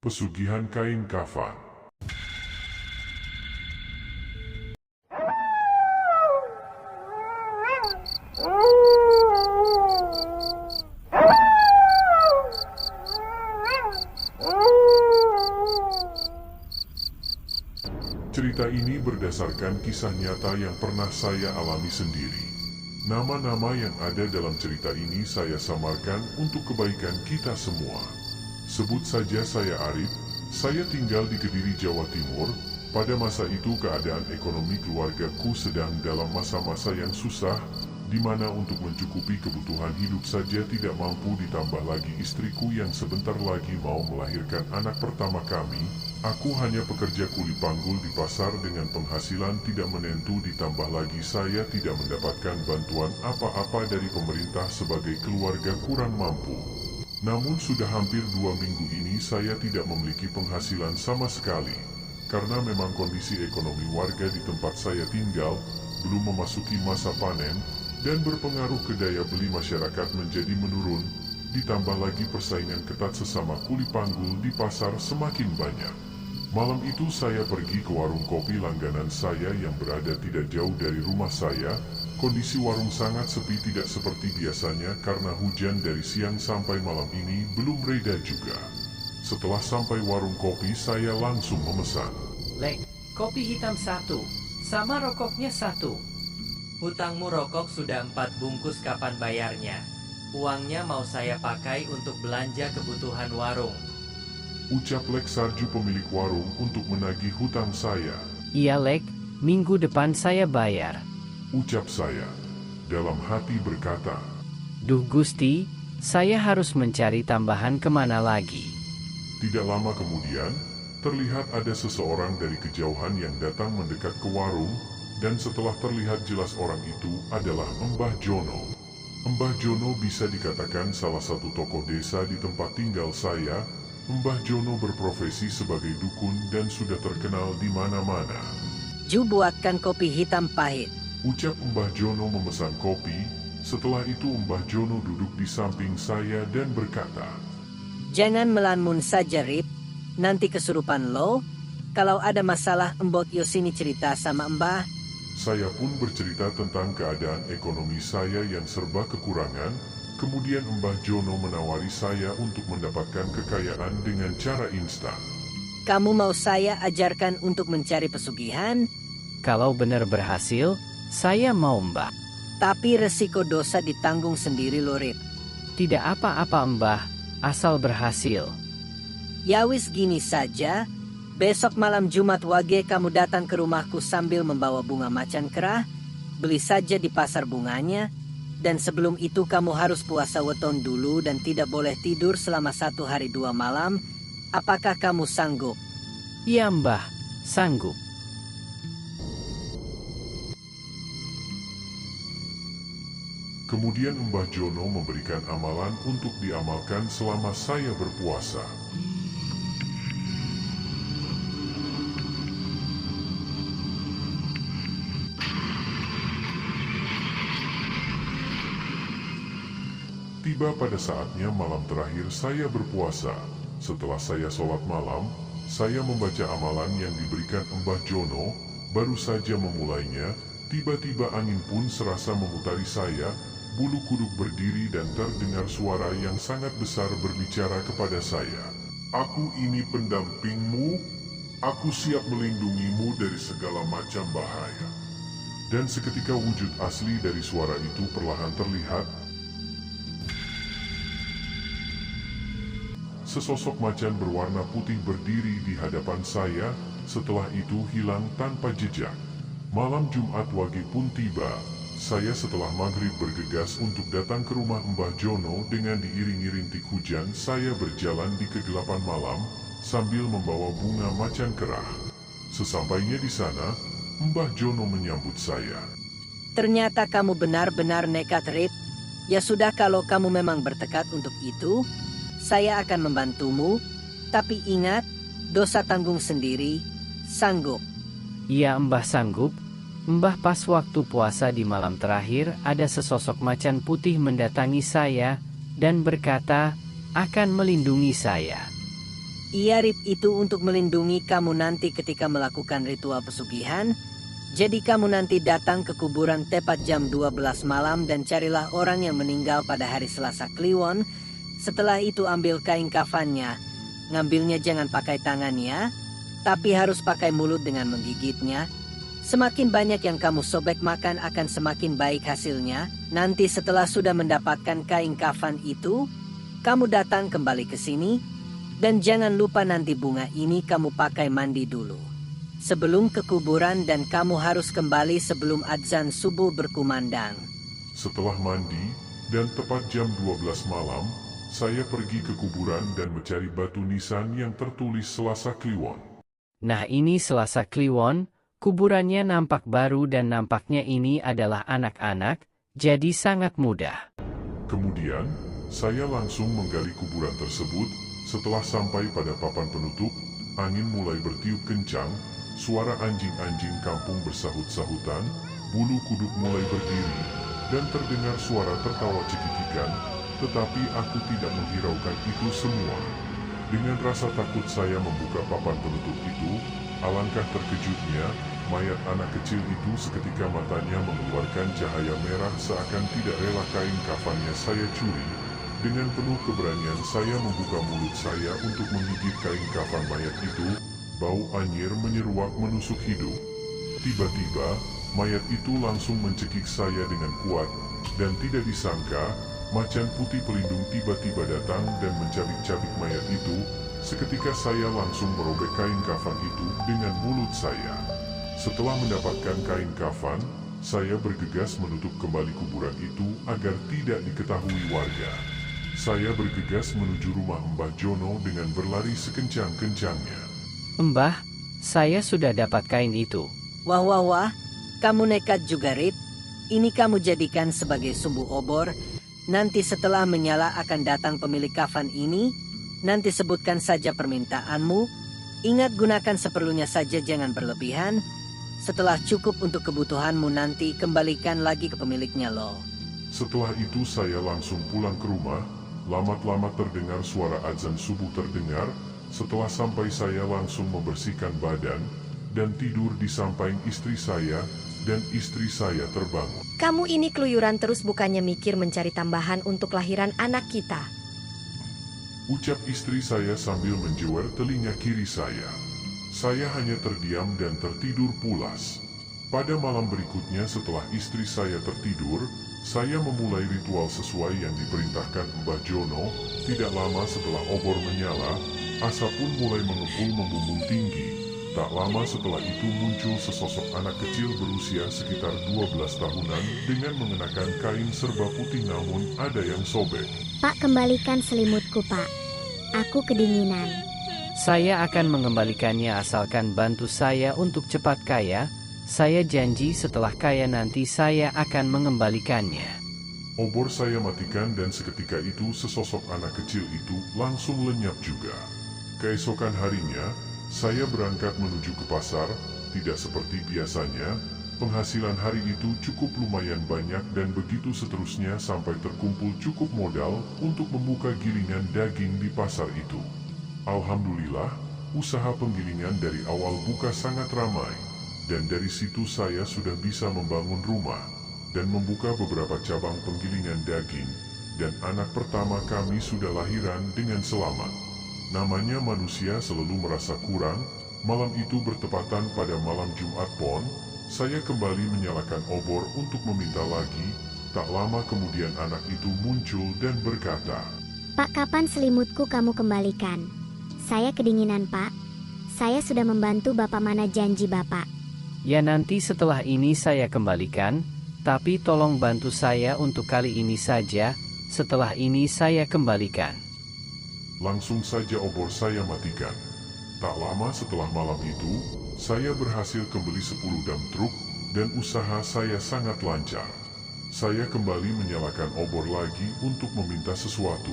Pesugihan kain kafan. Cerita ini berdasarkan kisah nyata yang pernah saya alami sendiri. Nama-nama yang ada dalam cerita ini saya samarkan untuk kebaikan kita semua. Sebut saja saya Arif, saya tinggal di Kediri, Jawa Timur. Pada masa itu keadaan ekonomi keluargaku sedang dalam masa-masa yang susah, di mana untuk mencukupi kebutuhan hidup saja tidak mampu, ditambah lagi istriku yang sebentar lagi mau melahirkan anak pertama kami. Aku hanya pekerja kuli panggul di pasar dengan penghasilan tidak menentu, ditambah lagi saya tidak mendapatkan bantuan apa-apa dari pemerintah sebagai keluarga kurang mampu. Namun sudah hampir 2 minggu ini saya tidak memiliki penghasilan sama sekali, karena memang kondisi ekonomi warga di tempat saya tinggal belum memasuki masa panen dan berpengaruh ke daya beli masyarakat menjadi menurun, ditambah lagi persaingan ketat sesama kuli panggul di pasar semakin banyak. Malam itu saya pergi ke warung kopi langganan saya yang berada tidak jauh dari rumah saya. Kondisi warung sangat sepi, tidak seperti biasanya karena hujan dari siang sampai malam ini belum reda juga. Setelah sampai warung kopi saya langsung memesan. Lek, kopi hitam 1, sama rokoknya 1. Hutangmu rokok sudah 4 bungkus, kapan bayarnya? Uangnya mau saya pakai untuk belanja kebutuhan warung. Ucap Lek Sarju pemilik warung untuk menagih hutang saya. Iya Lek, minggu depan saya bayar. Ucap saya. Dalam hati berkata, Duh Gusti, saya harus mencari tambahan kemana lagi. tidak lama kemudian, terlihat ada seseorang dari kejauhan yang datang mendekat ke warung, dan setelah terlihat jelas orang itu adalah Mbah Jono. Mbah Jono bisa dikatakan salah satu tokoh desa di tempat tinggal saya. Mbah Jono berprofesi sebagai dukun dan sudah terkenal di mana-mana. Ju, buatkan kopi hitam pahit. Ucap Mbah Jono memesan kopi. Setelah itu Mbah Jono duduk di samping saya dan berkata, Jangan melamun saja, Rip. Nanti kesurupan lo. Kalau ada masalah, Mbok Yosini cerita sama Mbah. Saya pun bercerita tentang keadaan ekonomi saya yang serba kekurangan. Kemudian Mbah Jono menawari saya untuk mendapatkan kekayaan dengan cara instan. Kamu mau saya ajarkan untuk mencari pesugihan? Kalau benar berhasil, saya mau Mbah. Tapi resiko dosa ditanggung sendiri lo, Rip. Tidak apa-apa Mbah, asal berhasil. Ya wis, gini saja. Besok malam Jumat Wage kamu datang ke rumahku sambil membawa bunga macan kerah. Beli saja di pasar bunganya. Dan sebelum itu kamu harus puasa weton dulu dan tidak boleh tidur selama 1 hari 2 malam. Apakah kamu sanggup? Iya Mbah, sanggup. Kemudian Mbah Jono memberikan amalan untuk diamalkan selama saya berpuasa. Tiba pada saatnya malam terakhir saya berpuasa. Setelah saya sholat malam, saya membaca amalan yang diberikan Mbah Jono. Baru saja memulainya, tiba-tiba angin pun serasa memutari saya. Bulu kuduk berdiri dan terdengar suara yang sangat besar berbicara kepada saya. Aku ini pendampingmu. Aku siap melindungimu dari segala macam bahaya. Dan seketika wujud asli dari suara itu perlahan terlihat. Sesosok macan berwarna putih berdiri di hadapan saya, setelah itu hilang tanpa jejak. Malam Jumat Wage pun tiba. Saya setelah maghrib bergegas untuk datang ke rumah Mbah Jono dengan diiringi rintik hujan. Saya berjalan di kegelapan malam sambil membawa bunga macan kerah. Sesampainya di sana, Mbah Jono menyambut saya. Ternyata kamu benar-benar nekat, Rip. Ya sudah, kalau kamu memang bertekad untuk itu, saya akan membantumu. Tapi ingat, dosa tanggung sendiri. Sanggup? Iya Mbah, sanggup. Mbah, pas waktu puasa di malam terakhir ada sesosok macan putih mendatangi saya dan berkata akan melindungi saya. Iarib itu untuk melindungi kamu nanti ketika melakukan ritual pesugihan. Jadi kamu nanti datang ke kuburan tepat jam 12 malam dan carilah orang yang meninggal pada hari Selasa Kliwon. Setelah itu ambil kain kafannya. Ngambilnya jangan pakai tangan ya, tapi harus pakai mulut dengan menggigitnya. Semakin banyak yang kamu sobek makan akan semakin baik hasilnya. Nanti setelah sudah mendapatkan kain kafan itu, kamu datang kembali ke sini. Dan jangan lupa nanti bunga ini kamu pakai mandi dulu sebelum ke kuburan dan kamu harus kembali sebelum adzan subuh berkumandang. Setelah mandi dan tepat jam 12 malam, saya pergi ke kuburan dan mencari batu nisan yang tertulis Selasa Kliwon. Nah ini Selasa Kliwon, kuburannya nampak baru dan nampaknya ini adalah anak-anak, jadi sangat mudah. Kemudian, saya langsung menggali kuburan tersebut. Setelah sampai pada papan penutup, angin mulai bertiup kencang, suara anjing-anjing kampung bersahut-sahutan, bulu kuduk mulai berdiri, dan terdengar suara tertawa cekikikan, tetapi aku tidak menghiraukan itu semua. Dengan rasa takut saya membuka papan penutup itu, alangkah terkejutnya, mayat anak kecil itu seketika matanya mengeluarkan cahaya merah seakan tidak rela kain kafannya saya curi. Dengan penuh keberanian saya membuka mulut saya untuk menggigit kain kafan mayat itu, bau anyir menyeruak menusuk hidung. Tiba-tiba, mayat itu langsung mencekik saya dengan kuat, dan tidak disangka, macan putih pelindung tiba-tiba datang dan mencabik-cabik mayat itu. Seketika saya langsung merobek kain kafan itu dengan mulut saya. Setelah mendapatkan kain kafan, saya bergegas menutup kembali kuburan itu agar tidak diketahui warga. Saya bergegas menuju rumah Mbah Jono dengan berlari sekencang-kencangnya. Mbah, saya sudah dapat kain itu. Wah wah wah, kamu nekat juga Rit. Ini kamu jadikan sebagai sumbu obor. Nanti setelah menyala akan datang pemilik kafan ini. Nanti sebutkan saja permintaanmu. Ingat gunakan seperlunya saja, jangan berlebihan. Setelah cukup untuk kebutuhanmu nanti kembalikan lagi ke pemiliknya loh. Setelah itu saya langsung pulang ke rumah. Lama-lama terdengar suara azan subuh terdengar. Setelah sampai saya langsung membersihkan badan dan tidur di samping istri saya, dan istri saya terbangun. Kamu ini keluyuran terus, bukannya mikir mencari tambahan untuk lahiran anak kita. Ucap istri saya sambil menjewer telinga kiri saya. Saya hanya terdiam dan tertidur pulas. Pada malam berikutnya setelah istri saya tertidur, saya memulai ritual sesuai yang diperintahkan Mbah Jono. Tidak lama setelah obor menyala, asap pun mulai mengepul membumbung tinggi. Tak lama setelah itu muncul sesosok anak kecil berusia sekitar 12 tahunan dengan mengenakan kain serba putih namun ada yang sobek. Pak, kembalikan selimutku, Pak. Aku kedinginan. Saya akan mengembalikannya asalkan bantu saya untuk cepat kaya. Saya janji setelah kaya nanti saya akan mengembalikannya. Obor saya matikan dan seketika itu sesosok anak kecil itu langsung lenyap juga. Keesokan harinya, saya berangkat menuju ke pasar. Tidak seperti biasanya, penghasilan hari itu cukup lumayan banyak dan begitu seterusnya sampai terkumpul cukup modal untuk membuka gilingan daging di pasar itu. Alhamdulillah, usaha penggilingan dari awal buka sangat ramai. Dan dari situ saya sudah bisa membangun rumah dan membuka beberapa cabang penggilingan daging. Dan anak pertama kami sudah lahiran dengan selamat. Namanya manusia selalu merasa kurang. Malam itu bertepatan pada malam Jumat Pon. Saya kembali menyalakan obor untuk meminta lagi. Tak lama kemudian anak itu muncul dan berkata, Pak, kapan selimutku kamu kembalikan? Saya kedinginan, Pak. Saya sudah membantu Bapak, mana janji Bapak? Ya nanti setelah ini saya kembalikan, tapi tolong bantu saya untuk kali ini saja, setelah ini saya kembalikan. Langsung saja obor saya matikan. Tak lama setelah malam itu, saya berhasil kembali 10 dam truk, dan usaha saya sangat lancar. Saya kembali menyalakan obor lagi untuk meminta sesuatu.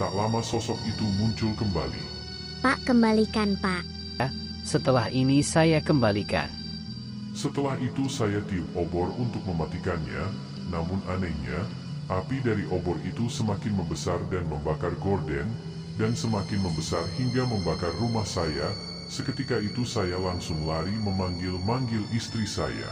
Tak lama sosok itu muncul kembali. Pak, kembalikan, Pak. Setelah ini saya kembalikan. Setelah itu saya tiup obor untuk mematikannya, namun anehnya, api dari obor itu semakin membesar dan membakar gorden, dan semakin membesar hingga membakar rumah saya. Seketika itu saya langsung lari memanggil-manggil istri saya.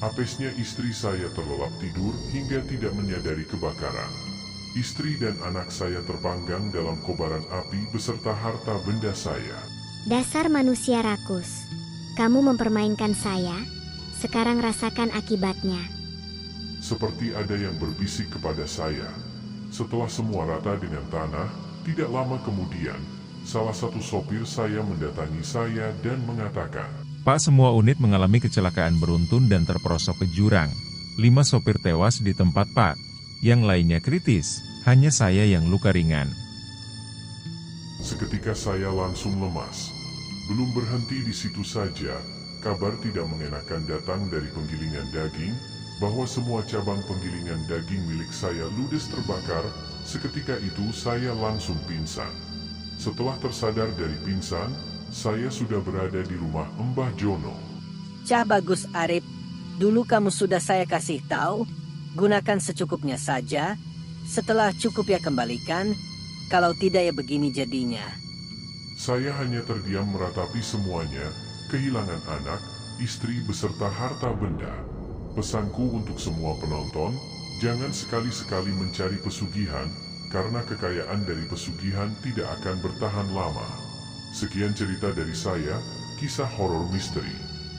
Apesnya istri saya terlelap tidur hingga tidak menyadari kebakaran. Istri dan anak saya terpanggang dalam kobaran api beserta harta benda saya. Dasar manusia rakus. Kamu mempermainkan saya. Sekarang rasakan akibatnya. Seperti ada yang berbisik kepada saya. Setelah semua rata dengan tanah, tidak lama kemudian, salah satu sopir saya mendatangi saya dan mengatakan, Pak, semua unit mengalami kecelakaan beruntun dan terperosok ke jurang. 5 sopir tewas di tempat, Pak. Yang lainnya kritis, hanya saya yang luka ringan. Seketika saya langsung lemas. Belum berhenti di situ saja, kabar tidak mengenakan datang dari penggilingan daging, bahwa semua cabang penggilingan daging milik saya ludes terbakar. Seketika itu saya langsung pingsan. Setelah tersadar dari pingsan, saya sudah berada di rumah Mbah Jono. Cah bagus Arif, dulu kamu sudah saya kasih tahu, gunakan secukupnya saja, setelah cukup ya kembalikan, kalau tidak ya begini jadinya. Saya hanya terdiam meratapi semuanya, kehilangan anak, istri beserta harta benda. Pesanku untuk semua penonton, jangan sekali-sekali mencari pesugihan, karena kekayaan dari pesugihan tidak akan bertahan lama. Sekian cerita dari saya, kisah horor misteri.